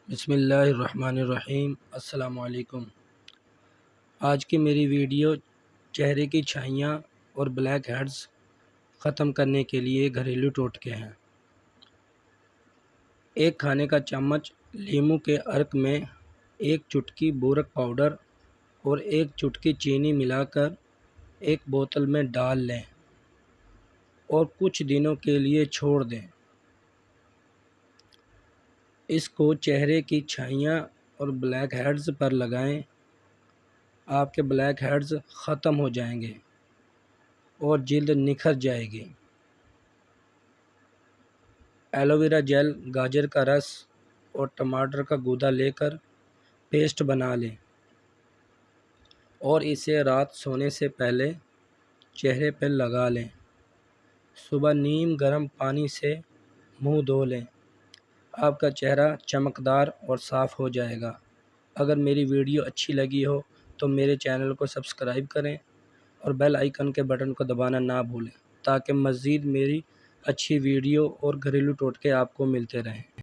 بسم اللہ الرحمن الرحیم۔ السلام علیکم۔ آج کی میری ویڈیو چہرے کی چھائیاں اور بلیک ہیڈز ختم کرنے کے لیے گھریلو ٹوٹکے ہیں۔ ایک کھانے کا چمچ لیموں کے عرق میں ایک چٹکی بورک پاؤڈر اور ایک چٹکی چینی ملا کر ایک بوتل میں ڈال لیں اور کچھ دنوں کے لیے چھوڑ دیں۔ اس کو چہرے کی چھائیاں اور بلیک ہیڈز پر لگائیں۔ آپ کے بلیک ہیڈز ختم ہو جائیں گے اور جلد نکھر جائے گی۔ ایلو ویرا جیل، گاجر کا رس اور ٹماٹر کا گودا لے کر پیسٹ بنا لیں اور اسے رات سونے سے پہلے چہرے پر لگا لیں۔ صبح نیم گرم پانی سے منہ دھو لیں۔ آپ کا چہرہ چمکدار اور صاف ہو جائے گا۔ اگر میری ویڈیو اچھی لگی ہو تو میرے چینل کو سبسکرائب کریں اور بیل آئیکن کے بٹن کو دبانا نہ بھولیں تاکہ مزید میری اچھی ویڈیو اور گھریلو ٹوٹکے آپ کو ملتے رہیں۔